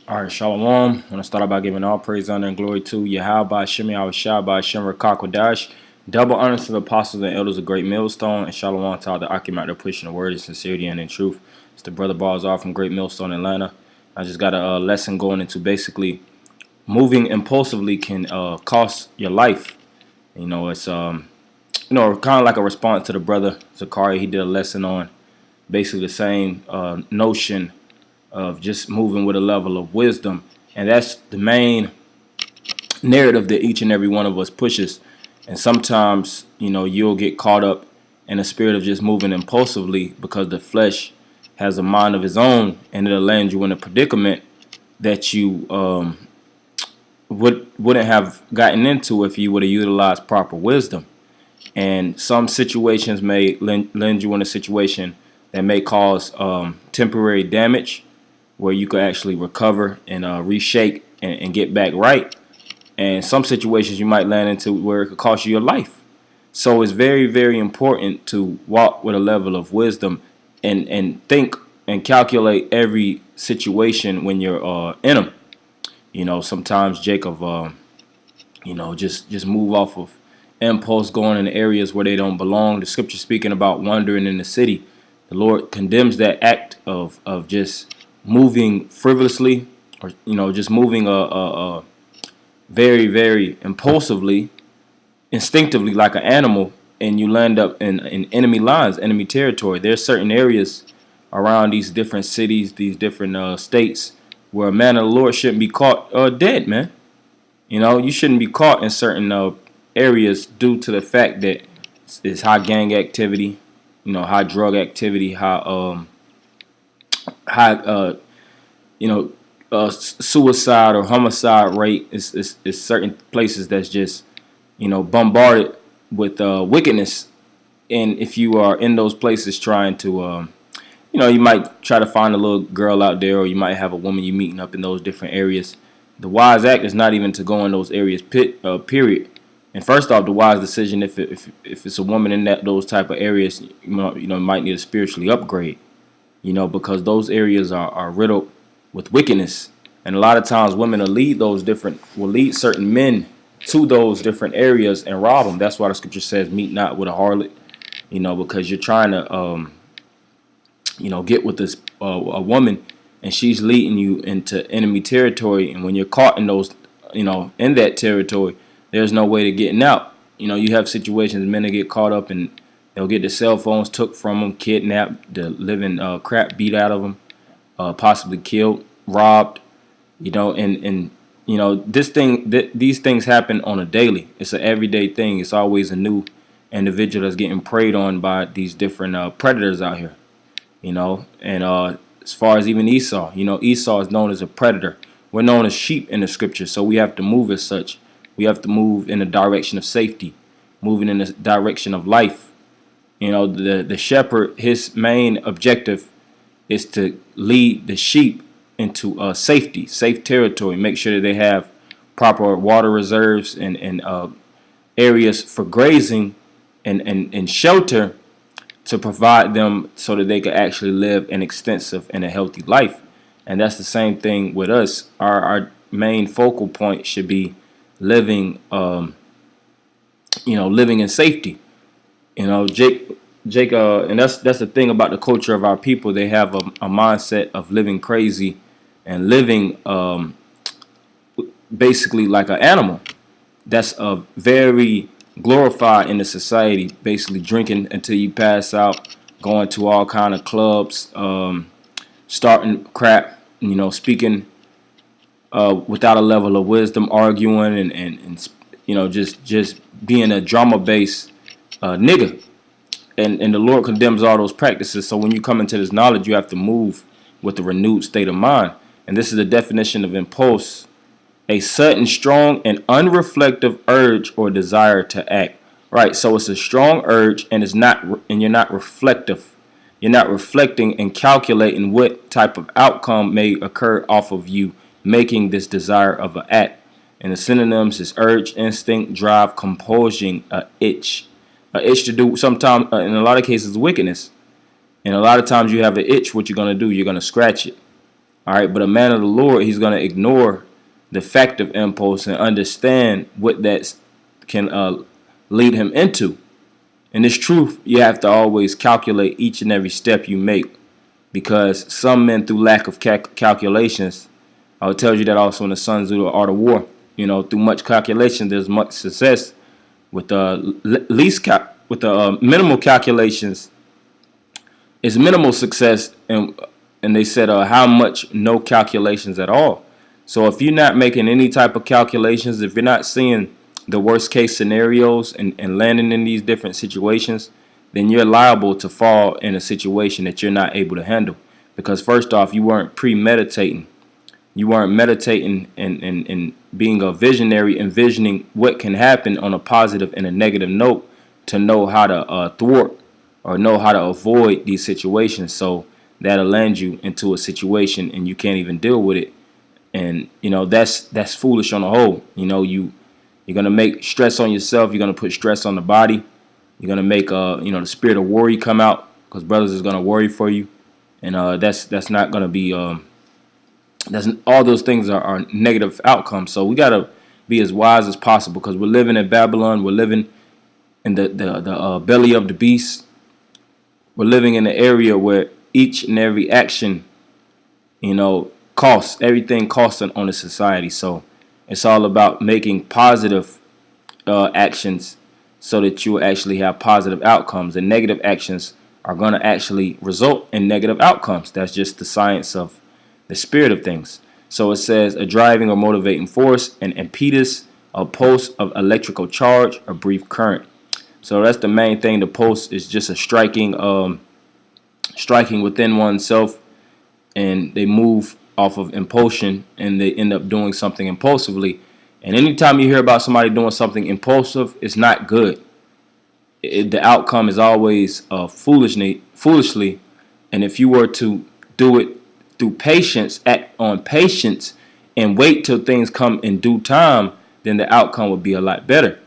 All right, Shalom. I want to start out by giving all praise, honor, and glory to Yahweh, Shemi, Awashai, Shem, Rakakwadash. Double honor to the apostles and elders of Great Millstone, and Shalom to all the Akim out there pushing the word in sincerity and in truth. It's the brother Barzar from Great Millstone, Atlanta. I just got a lesson going into basically moving impulsively can cost your life. It's kind of like a response to the brother Zakari. He did a lesson on basically the same notion of just moving with a level of wisdom. And that's the main narrative that each and every one of us pushes. And sometimes, you'll get caught up in a spirit of just moving impulsively because the flesh has a mind of its own, and it'll land you in a predicament that you wouldn't have gotten into if you would have utilized proper wisdom. And some situations may land you in a situation that may cause temporary damage, where you could actually recover and reshape and get back right. And some situations you might land into where it could cost you your life. So it's very, very important to walk with a level of wisdom and think and calculate every situation when you're in them. Sometimes Jacob, just move off of impulse, going in areas where they don't belong. The scripture speaking about wandering in the city, the Lord condemns that act of just moving frivolously, or just moving very, very impulsively, instinctively like an animal, and you land up in enemy lines, enemy territory. There's certain areas around these different cities, these different states, where a man of the Lord shouldn't be caught dead, man. You shouldn't be caught in certain areas due to the fact that it's high gang activity, high drug activity, suicide or homicide rate is certain places that's just bombarded with wickedness. And if you are in those places trying to you might try to find a little girl out there, or you might have a woman you meeting up in those different areas. The wise act is not even to go in those areas, period. And first off, the wise decision, if it's a woman in those type of areas, might need to spiritually upgrade, because those areas are riddled with wickedness. And a lot of times women will lead certain men to those different areas and rob them. That's why the scripture says, meet not with a harlot, because you're trying to get with this a woman, and she's leading you into enemy territory. And when you're caught in those, in that territory, there's no way to getting out. You have situations, men that get caught up, and they'll get their cell phones took from them, kidnapped, the living crap beat out of them, possibly killed, robbed. These things happen on a daily. It's an everyday thing. It's always a new individual that's getting preyed on by these different predators out here. And as far as even Esau, Esau is known as a predator. We're known as sheep in the scripture, so we have to move as such. We have to move in the direction of safety, moving in the direction of life. The shepherd, his main objective is to lead the sheep into safe territory, make sure that they have proper water reserves and areas for grazing and shelter, to provide them so that they can actually live an extensive and a healthy life. And that's the same thing with us. Our main focal point should be living living in safety. Jake, and that's the thing about the culture of our people. They have a mindset of living crazy and living basically like an animal. That's very glorified in the society. Basically drinking until you pass out, going to all kind of clubs, starting crap, speaking without a level of wisdom, arguing and just being a drama-based nigga. And the Lord condemns all those practices. So when you come into this knowledge, you have to move with a renewed state of mind. And this is the definition of impulse: a sudden, strong, and unreflective urge or desire to act. Right. So it's a strong urge, and you're not reflective. You're not reflecting and calculating what type of outcome may occur off of you making this desire of an act. And the synonyms is urge, instinct, drive, compulsion, itch. An itch to do, sometimes, in a lot of cases, wickedness. And a lot of times you have an itch, what you're going to do, you're going to scratch it. All right, but a man of the Lord, he's going to ignore the fact of impulse and understand what that can lead him into. And this truth, you have to always calculate each and every step you make, because some men, through lack of calculations, I will tell you that also in the Sun Tzu, the Art of War. Through much calculation, there's much success. With minimal calculations, is minimal success, and they said how much no calculations at all. So if you're not making any type of calculations, if you're not seeing the worst case scenarios and landing in these different situations, then you're liable to fall in a situation that you're not able to handle. Because first off, you weren't premeditating. You weren't meditating and being a visionary, envisioning what can happen on a positive and a negative note to know how to thwart or know how to avoid these situations. So that'll land you into a situation and you can't even deal with it. And that's foolish on the whole. You're gonna make stress on yourself. You're gonna put stress on the body. You're gonna make the spirit of worry come out, because brothers is gonna worry for you, and that's not gonna be that's all those things are negative outcomes. So we gotta be as wise as possible, because we're living in Babylon. We're living in the belly of the beast. We're living in an area where each and every action, costs. Everything costs on the society. So it's all about making positive actions so that you will actually have positive outcomes. And negative actions are going to actually result in negative outcomes. That's just the science of the spirit of things. So it says a driving or motivating force, an impetus, a pulse of electrical charge, a brief current. So that's the main thing. The pulse is just a striking within oneself, and they move off of impulsion, and they end up doing something impulsively. And anytime you hear about somebody doing something impulsive, it's not good. The outcome is always foolishly. And if you were to do it through patience, act on patience, and wait till things come in due time, then the outcome would be a lot better.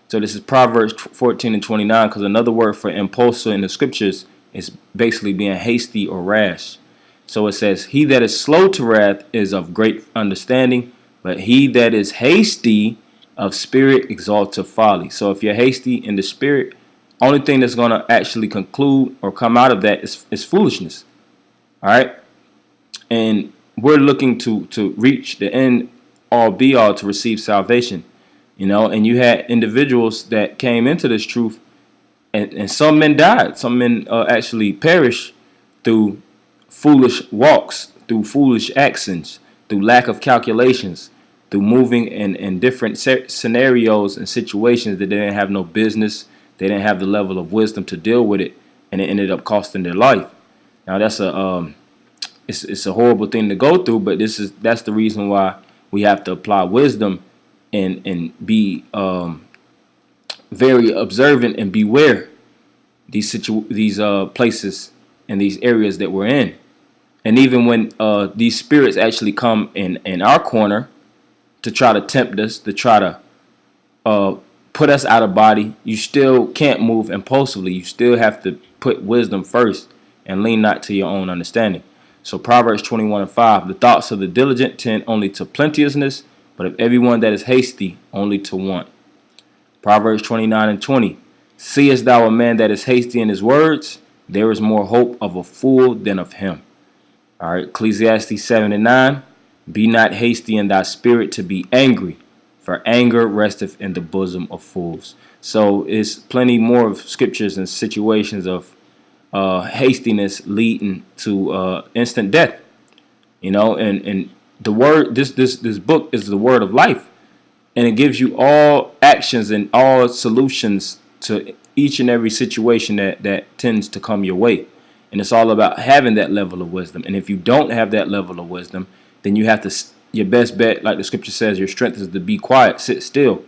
So this is Proverbs 14:29, because another word for impulsive in the scriptures is basically being hasty or rash. So it says, he that is slow to wrath is of great understanding, but he that is hasty of spirit exalts to folly. So if you're hasty in the spirit, only thing that's going to actually conclude or come out of that is foolishness. All right. And we're looking to reach the end all be all, to receive salvation. And you had individuals that came into this truth, and some men died. Some men actually perished through foolish walks, through foolish actions, through lack of calculations, through moving in different scenarios and situations that they didn't have no business. They didn't have the level of wisdom to deal with it, and it ended up costing their life. Now that's it's a horrible thing to go through, but that's the reason why we have to apply wisdom and be very observant and beware these places and these areas that we're in. And even when these spirits actually come in our corner to try to tempt us, to try to put us out of body, you still can't move impulsively. You still have to put wisdom first and lean not to your own understanding. So Proverbs 21:5, the thoughts of the diligent tend only to plenteousness, but of everyone that is hasty, only to want. Proverbs 29:20, seest thou a man that is hasty in his words? There is more hope of a fool than of him. All right, Ecclesiastes 7:9, be not hasty in thy spirit to be angry, for anger resteth in the bosom of fools. So it's plenty more of scriptures and situations of hastiness leading to instant death. And the word, this book is the word of life, and it gives you all actions and all solutions to each and every situation that tends to come your way. And it's all about having that level of wisdom. And if you don't have that level of wisdom, then you have to, your best bet, like the scripture says, your strength is to be quiet, sit still.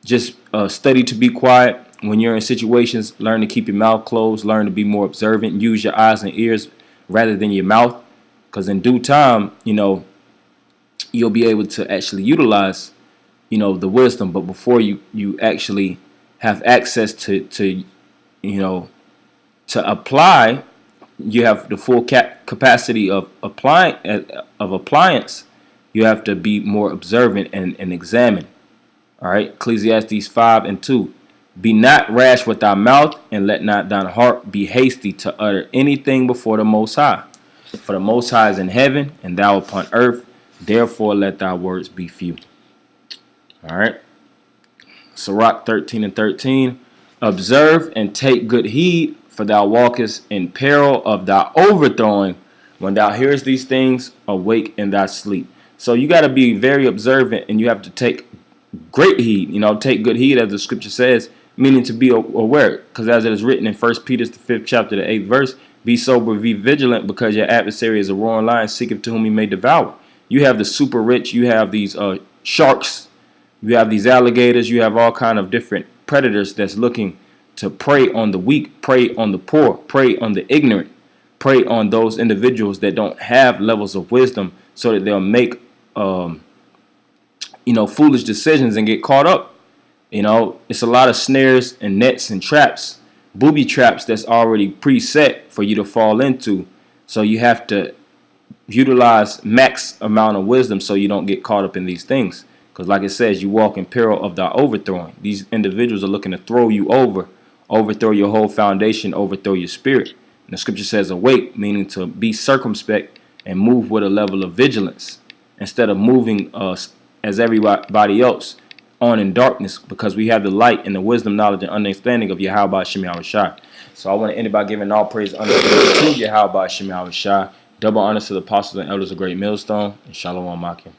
Just study to be quiet. When you're in situations, learn to keep your mouth closed, learn to be more observant, use your eyes and ears rather than your mouth. Because in due time, you'll be able to actually utilize, the wisdom. But before you actually have access to apply you have the full capacity of appliance, you have to be more observant and examine. All right, Ecclesiastes 5:2. Be not rash with thy mouth, and let not thine heart be hasty to utter anything before the Most High. For the Most High is in heaven, and thou upon earth. Therefore let thy words be few. All right. Sirach 13:13. Observe and take good heed, for thou walkest in peril of thy overthrowing. When thou hearest these things, awake in thy sleep. So you got to be very observant, and you have to take great heed. Take good heed, as the scripture says, meaning to be aware. Because as it is written in 1 Peter, the 5th chapter, the 8th verse, be sober, be vigilant, because your adversary is a roaring lion, seeketh to whom he may devour. You have the super rich, you have these sharks, you have these alligators, you have all kind of different predators that's looking to prey on the weak, prey on the poor, prey on the ignorant, prey on those individuals that don't have levels of wisdom, so that they'll make foolish decisions and get caught up. It's a lot of snares and nets and traps, booby traps that's already preset for you to fall into. So you have to utilize max amount of wisdom so you don't get caught up in these things. Because like it says, you walk in peril of thy overthrowing. These individuals are looking to throw you over, overthrow your whole foundation, overthrow your spirit. And the scripture says awake, meaning to be circumspect and move with a level of vigilance, instead of moving as everybody else on in darkness, because we have the light and the wisdom, knowledge, and understanding of Yahweh Shem Yahushua. So I want to end it by giving all praise and honor to Yahweh Shem Yahushua. Double honors to the apostles and elders of Great Millstone, and Shalom Makim.